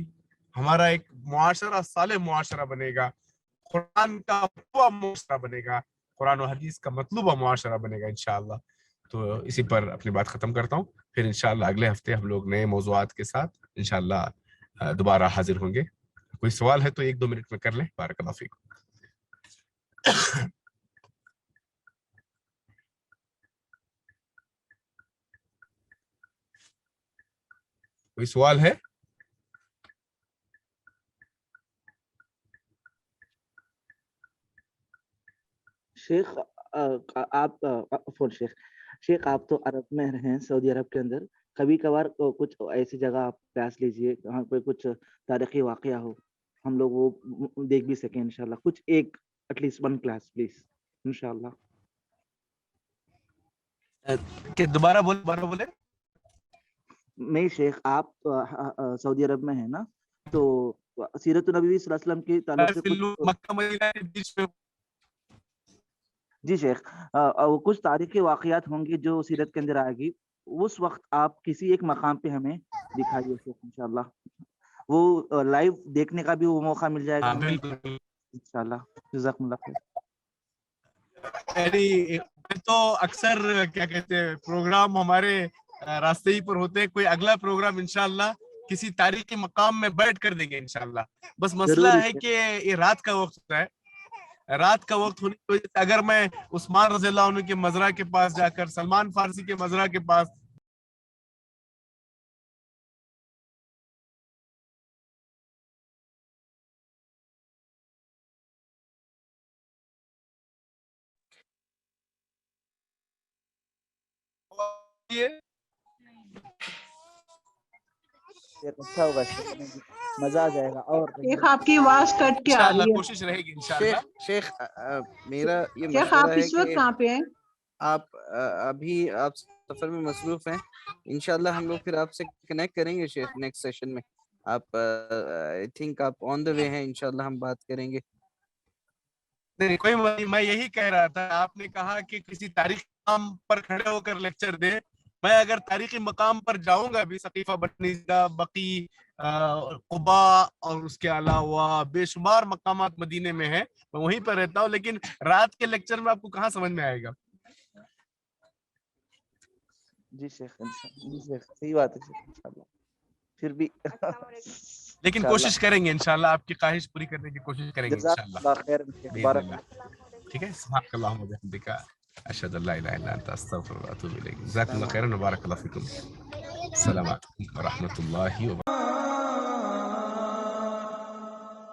ہمارا ایک معاشرہ صالح معاشرہ بنے گا، قرآن کا معاشرہ بنے گا، قرآن و حدیث کا مطلوبہ معاشرہ بنے گا انشاءاللہ. تو اسی پر اپنی بات ختم کرتا ہوں. پھر انشاءاللہ اگلے ہفتے ہم لوگ نئے موضوعات کے ساتھ انشاءاللہ دوبارہ حاضر ہوں گے. کوئی سوال ہے تو 1-2 منٹ میں کر لیں. بارک اللہ فیکم. کوئی سوال ہے؟ شیخ آپ شیخ آپ تو عرب میں ہیں، سعودی عرب کے اندر. کبھی کبھار کچھ ایسی جگہ آپ کلاس لیجئے جہاں پہ کچھ تاریخی واقعہ ہو، ہم لوگ وہ دیکھ بھی سکیں انشاءاللہ. کچھ ایک ایٹ لیسٹ 1 کلاس پلیز انشاءاللہ. کہ دوبارہ بولے. نہیں شیخ، آپ سعودی عرب میں ہیں نا، تو سیرت النبی صلی اللہ علیہ وسلم کی تعلق سے مکہ مدینہ کے بیچ میں. جی شیخ، کچھ تاریخی واقعات ہوں گے جو سیرت کے اندر آئے گی، اس وقت آپ کسی ایک مقام پہ ہمیں دکھائیے شیخ انشاءاللہ. وہ لائیو دیکھنے کا بھی وہ موقع مل جائے گا انشاءاللہ. جزاکم اللہ خیر. تو اکثر کیا کہتے ہیں پروگرام ہمارے راستے ہی پر ہوتے ہیں. کوئی اگلا پروگرام انشاءاللہ کسی تاریخی مقام میں بیٹھ کر دیں گے انشاءاللہ. بس مسئلہ ہے کہ یہ رات کا وقت ہوتا ہے. رات کا وقت ہونے کی وجہ سے اگر میں عثمان رضی اللہ عنہ کے مزرعہ کے پاس جا کر، سلمان فارسی کے مزرعہ کے پاس اچھا ہوگا، مزہ آ جائے گا. اور شیخ آپ کی آواز کٹ کے آ رہی ہے. کوشش رہے گی انشاءاللہ. شیخ میرا یہ شیخ آپ اس وقت کہاں پہ ہیں؟ آپ ابھی آپ سفر میں مصروف ہیں. انشاءاللہ ہم لوگ پھر آپ سے کنیکٹ کریں گے شیخ نیکسٹ سیشن میں. آپ آئی تھنک آپ آن دا وے ہیں، انشاءاللہ ہم بات کریں گے. نہیں کوئی، میں یہی کہہ رہا تھا. آپ نے کہا کہ کسی تاریخی مقام پر کھڑے ہو کر لیکچر دیں. میں اگر تاریخی مقام پر جاؤں گا بھی، سقیفہ بنی بقی، قبا اور اس کے علاوہ بے شمار مقامات مدینے میں ہیں، میں وہیں پر رہتا ہوں. لیکن رات کے لیکچر میں آپ کو کہاں سمجھ میں آئے گا؟ جی شیخ صحیح بات ہے انشاءاللہ. پھر بھی لیکن کوشش کریں گے انشاءاللہ، آپ کی خواہش پوری کرنے کی کوشش کریں گے انشاءاللہ. خیر. ٹھیک ہے. سبحانک اللہم و بحمدک. اشهد ان لا اله الا انت استغفرك واتوب اليك. جزاكم الله خيرا وبارك الله فيكم. السلام عليكم ورحمه الله وبركاته.